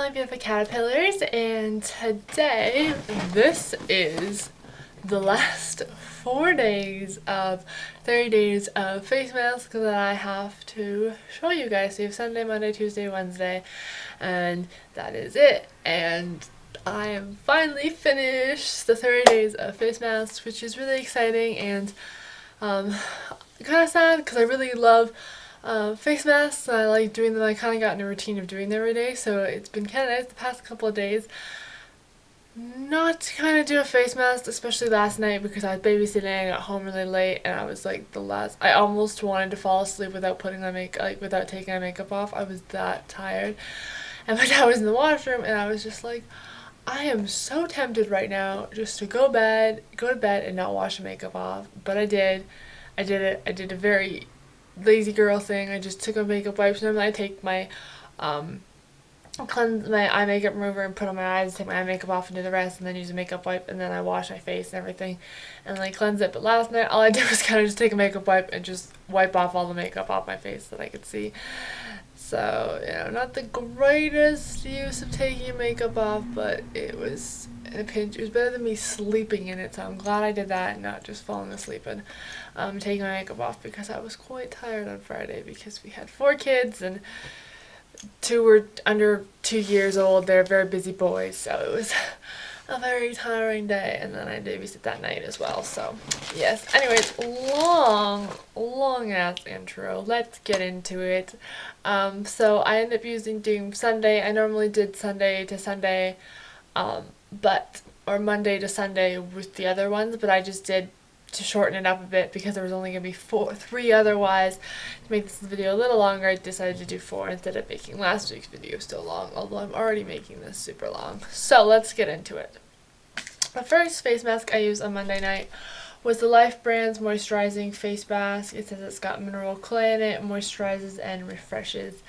my beautiful caterpillars, and today this is the last 4 days of 30 days of face masks that I have to show you guys. So you have Sunday, Monday, Tuesday, Wednesday, and that is it. And I am finally finished the 30 days of face masks, which is really exciting and kind of sad because I really love face masks. I like doing them. I kind of got in a routine of doing them every day, so it's been kind of nice the past couple of days not to kind of do a face mask, especially last night because I was babysitting. I got home really late and I was like I almost wanted to fall asleep without putting my without taking my makeup off. I was that tired, and my dad was in the washroom and I was just like, I am so tempted right now just to go to bed and not wash the makeup off, but I did it. I did a very lazy girl thing. I just took my makeup wipes, and then I take my cleanse my eye makeup remover and put on my eyes, take my eye makeup off and do the rest, and then use a makeup wipe, and then I wash my face and everything and like cleanse it. But last night all I did was kind of just take a makeup wipe and just wipe off all the makeup off my face that I could see. So, you know, not the greatest use of taking your makeup off, but it was in a pinch. It was better than me sleeping in it, so I'm glad I did that and not just falling asleep and taking my makeup off, because I was quite tired on Friday because we had 4 kids and 2 were under 2 years old. They're very busy boys, so it was a very tiring day, and then I babysit that night as well. So yes, anyways, long ass intro. Let's get into it. So I ended up doing Sunday. I normally did Sunday to Sunday, or Monday to Sunday with the other ones, but I just did, to shorten it up a bit because there was only going to be 3 otherwise. To make this video a little longer, I decided to do 4 instead of making last week's video so long, although I'm already making this super long. So let's get into it. The first face mask I used on Monday night was the Life Brand's moisturizing face mask. It says it's got mineral clay in it, moisturizes and refreshes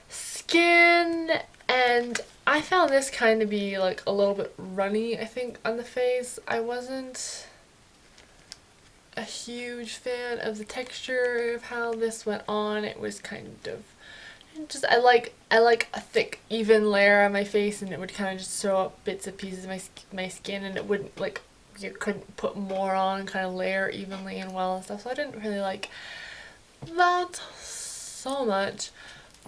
skin, and I found this kind of be like a little bit runny, I think, on the face. I wasn't a huge fan of the texture of how this went on. It was kind of just, I like a thick, even layer on my face, and it would kind of just throw up bits and pieces of my skin, and it wouldn't, like, you couldn't put more on, kind of layer evenly and well and stuff. So I didn't really like that so much,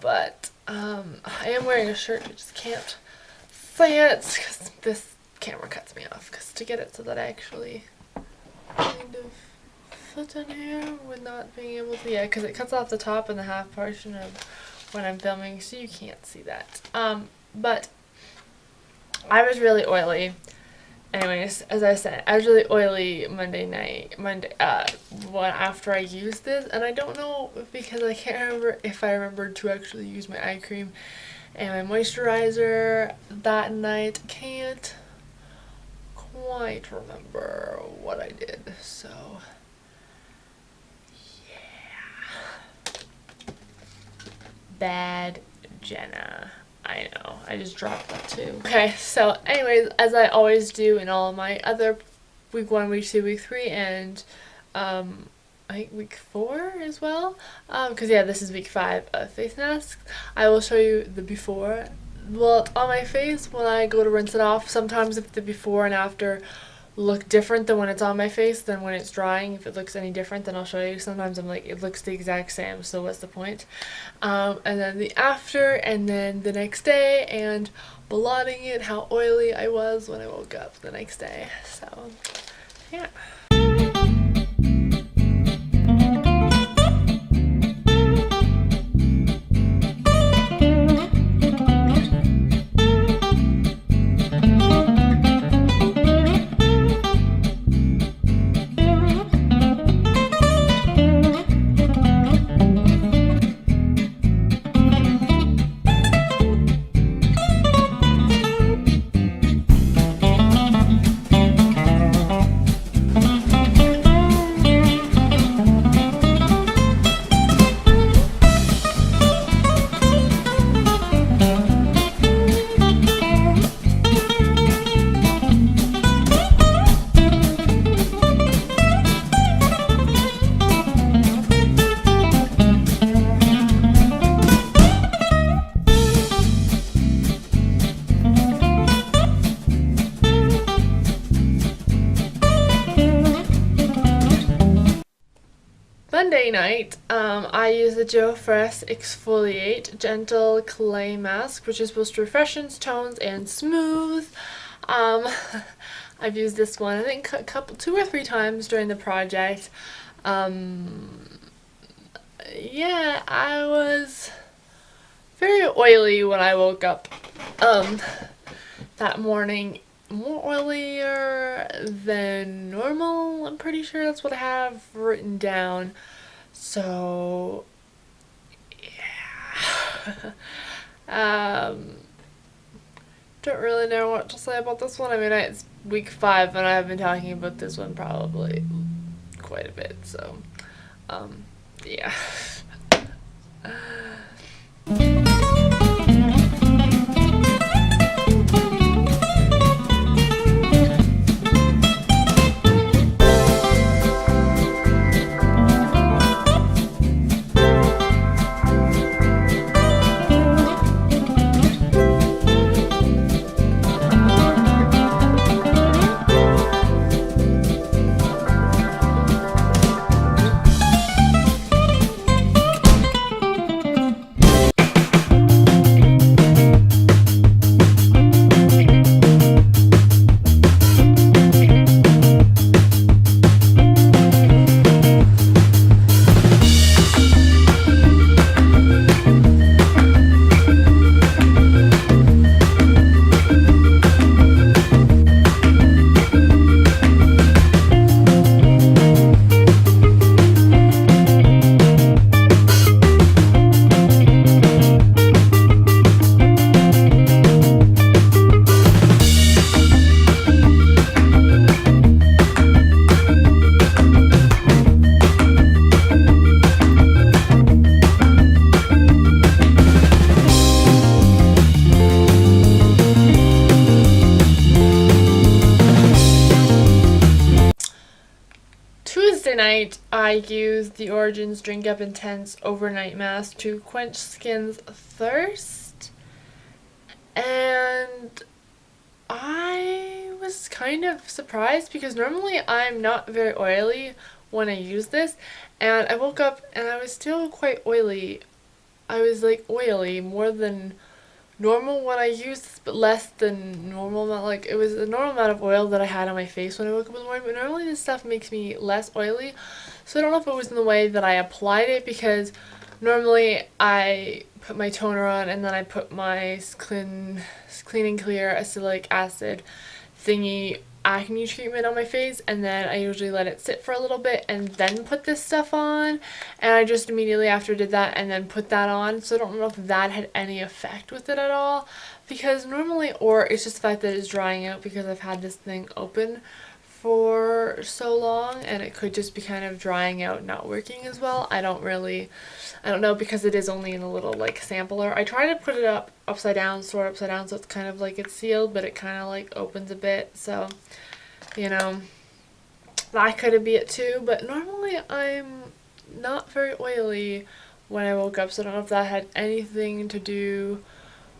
but I am wearing a shirt. I just can't say it because this camera cuts me off, because to get it so that I actually kind of fit in here with not being able to, yeah, because it cuts off the top and the half portion of when I'm filming, so you can't see that. But I was really oily. Anyways, as I said, I was really oily after I used this, and I don't know, because I can't remember if I remembered to actually use my eye cream and my moisturizer that night. Can't quite remember what I did, so bad Jenna. I know, I just dropped that too. Okay, so anyways, as I always do in all of my other week 1, week 2, week 3, and I think week 4 as well, because yeah, this is week 5 of face masks. I will show you the before. Well, on my face, when I go to rinse it off, sometimes if the before and after look different than when it's on my face than when it's drying, if it looks any different, then I'll show you. Sometimes I'm like, it looks the exact same, so what's the point? And then the after, and then the next day, and blotting it, how oily I was when I woke up the next day. So yeah. Tuesday night, I use the Joe Fresh Exfoliate Gentle Clay Mask, which is supposed to refresh, tones, and smooth. Um, I've used this one, I think, two or three times during the project. Yeah, I was very oily when I woke up that morning. More oilier than normal, I'm pretty sure that's what I have written down. So, yeah. Don't really know what to say about this one. I mean, it's week 5 and I've been talking about this one probably quite a bit, so, yeah. Tuesday night, I used the Origins Drink Up Intense Overnight Mask to quench skin's thirst, and I was kind of surprised because normally I'm not very oily when I use this, and I woke up and I was still quite oily. I was like oily more than normal when I used this, but less than normal amount. Like, it was a normal amount of oil that I had on my face when I woke up in the morning, but normally this stuff makes me less oily. So I don't know if it was in the way that I applied it, because normally I put my toner on and then I put my Clean and Clear acylic acid thingy acne treatment on my face, and then I usually let it sit for a little bit and then put this stuff on, and I just immediately after did that and then put that on. So I don't know if that had any effect with it at all, because normally, or it's just the fact that it's drying out because I've had this thing open for so long, and it could just be kind of drying out, not working as well. I don't know, because it is only in a little like sampler. I try to put it upside down, store it upside down, so it's kind of like it's sealed, but it kind of like opens a bit, so, you know, that could be it too. But normally I'm not very oily when I woke up, so I don't know if that had anything to do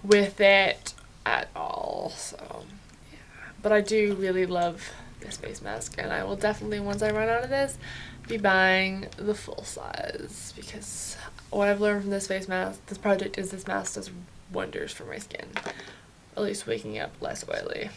with it at all. So yeah, but I do really love this face mask, and I will definitely, once I run out of this, be buying the full size, because what I've learned from this face mask, this project, is this mask does wonders for my skin, at least waking up less oily.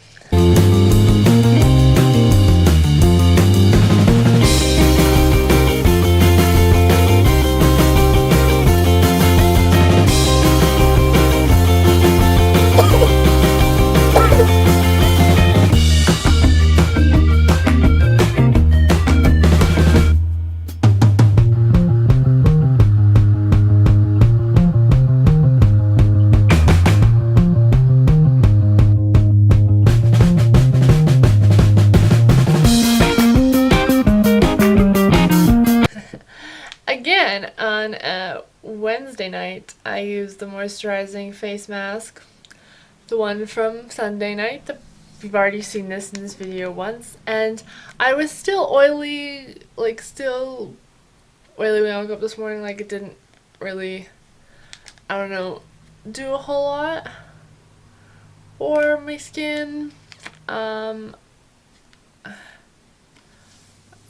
Again, on Wednesday night, I used the moisturizing face mask, the one from Sunday night. You've already seen this in this video once, and I was still oily, like still oily when I woke up this morning. Like, it didn't really, I don't know, do a whole lot for my skin.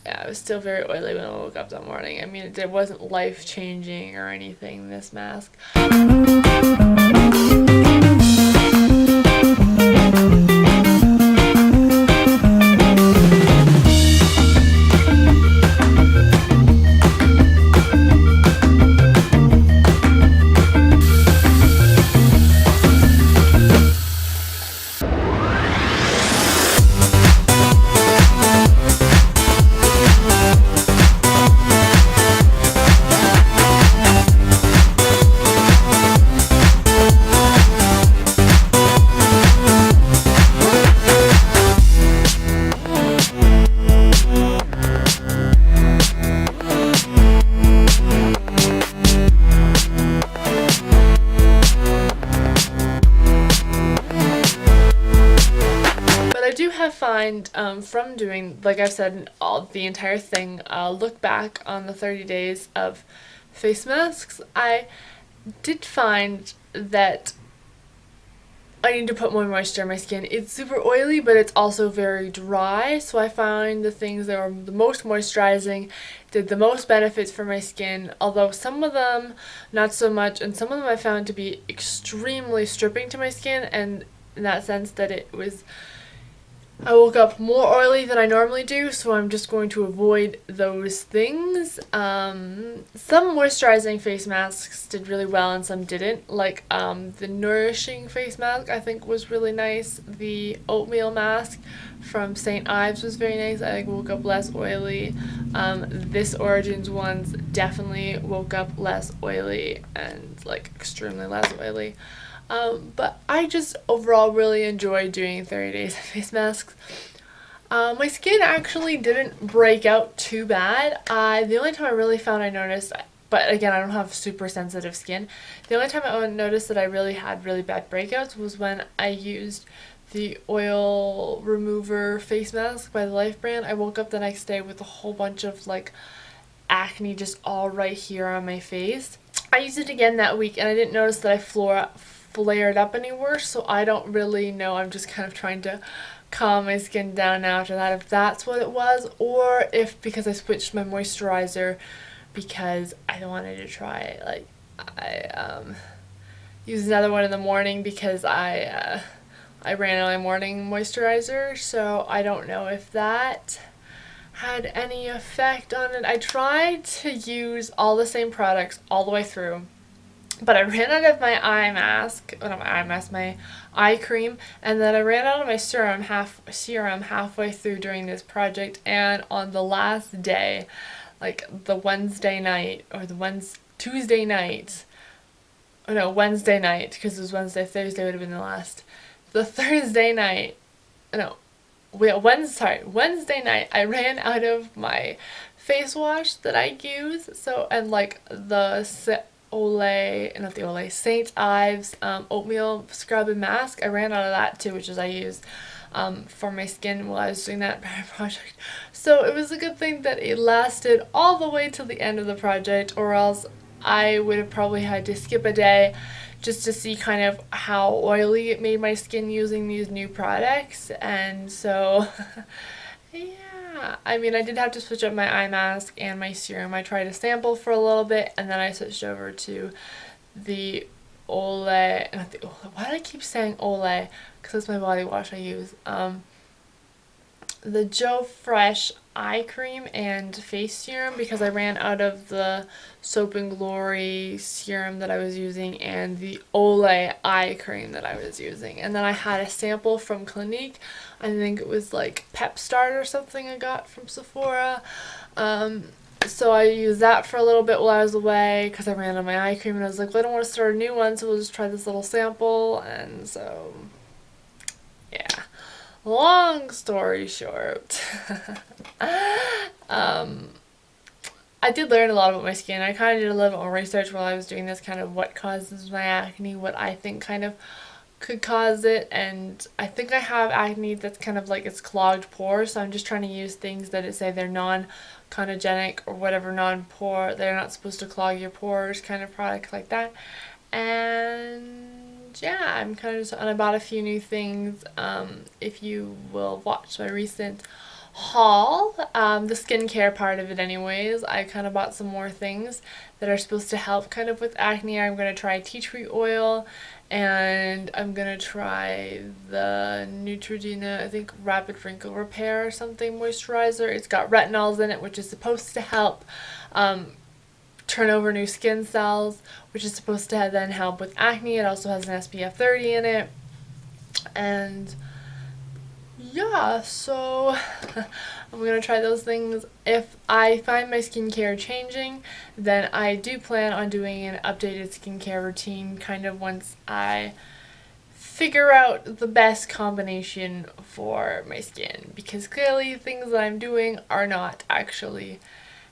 yeah, it was still very oily when I woke up that morning. I mean, it wasn't life-changing or anything, this mask. Find from doing, like I've said, the entire thing, look back on the 30 days of face masks, I did find that I need to put more moisture on my skin. It's super oily, but it's also very dry, so I found the things that were the most moisturizing did the most benefits for my skin, although some of them not so much, and some of them I found to be extremely stripping to my skin, and in that sense that I woke up more oily than I normally do, so I'm just going to avoid those things. Some moisturizing face masks did really well and some didn't. Like the nourishing face mask I think was really nice. The oatmeal mask from St. Ives was very nice. I woke up less oily. This Origins ones definitely woke up less oily and like extremely less oily. But I just overall really enjoy doing 30 days of face masks. My skin actually didn't break out too bad. The only time I really found I noticed, but again I don't have super sensitive skin, the only time I noticed that I really had really bad breakouts was when I used the oil remover face mask by the Life brand. I woke up the next day with a whole bunch of like acne just all right here on my face. I used it again that week and I didn't notice that I flared up any worse, so I don't really know. I'm just kind of trying to calm my skin down after that, if that's what it was, or if because I switched my moisturizer because I wanted to try it. Like I used another one in the morning because I ran out of my morning moisturizer, so I don't know if that had any effect on it. I tried to use all the same products all the way through, but I ran out of my my eye cream, and then I ran out of my serum halfway through during this project, and on the last day, like the Wednesday night, or Tuesday night, oh no, Wednesday night, because it was Thursday would have been the Thursday night, no, Wednesday night, I ran out of my face wash that I use, so, and like the St. Ives oatmeal scrub and mask, I ran out of that too, which is I used for my skin while I was doing that project. So it was a good thing that it lasted all the way till the end of the project, or else I would have probably had to skip a day just to see kind of how oily it made my skin using these new products. And so yeah, I mean, I did have to switch up my eye mask and my serum. I tried a sample for a little bit, and then I switched over to the Olay, not the Olay, why do I keep saying Olay? Because that's my body wash I use. The Joe Fresh eye cream and face serum, because I ran out of the Soap and Glory serum that I was using and the Olay eye cream that I was using. And then I had a sample from Clinique. I think it was like Pep Start or something I got from Sephora. So I used that for a little bit while I was away because I ran out of my eye cream, and I was like, well, I don't want to start a new one, so we'll just try this little sample. And so yeah, long story short, I did learn a lot about my skin. I kind of did a little bit more research while I was doing this, kind of what causes my acne, what I think kind of could cause it, and I think I have acne that's kind of like it's clogged pores, so I'm just trying to use things that say they're non-conogenic or whatever, non-pore, they're not supposed to clog your pores kind of products like that. And yeah, and I bought a few new things. If you will watch my recent haul, the skincare part of it anyways. I kind of bought some more things that are supposed to help kind of with acne. I'm going to try tea tree oil, and I'm going to try the Neutrogena, I think Rapid Wrinkle Repair or something moisturizer. It's got retinols in it, which is supposed to help turn over new skin cells, which is supposed to then help with acne. It also has an SPF 30 in it. And yeah, so I'm gonna try those things. If I find my skincare changing, then I do plan on doing an updated skincare routine kind of once I figure out the best combination for my skin, because clearly things that I'm doing are not actually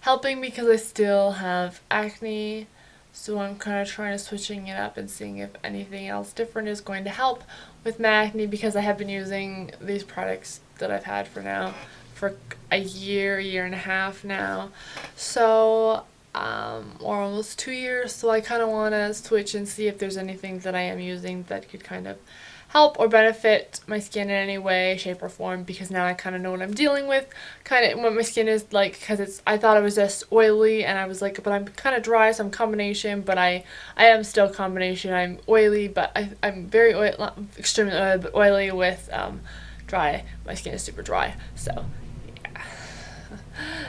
helping because I still have acne. So I'm kind of trying to switching it up and seeing if anything else different is going to help with my acne, because I have been using these products that I've had for a year and a half now. So, or almost 2 years. So I kind of want to switch and see if there's anything that I am using that could kind of help or benefit my skin in any way, shape, or form, because now I kind of know what I'm dealing with, kind of what my skin is like, because I thought it was just oily, and I was like, but I'm kind of dry, so I'm combination, but I am still combination. I'm oily, but I'm very oily, not extremely oily, but oily with dry. My skin is super dry, so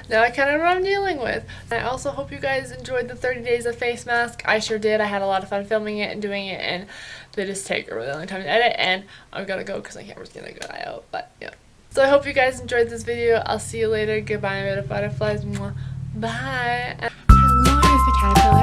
now I kind of know what I'm dealing with. I also hope you guys enjoyed the 30 days of face mask. I sure did. I had a lot of fun filming it and doing it, and they just take a really long time to edit, and I'm gonna go because my camera's gonna go out, but yeah. So I hope you guys enjoyed this video. I'll see you later. Goodbye, butterflies. Bye. Hello, Mr. Caterpillar.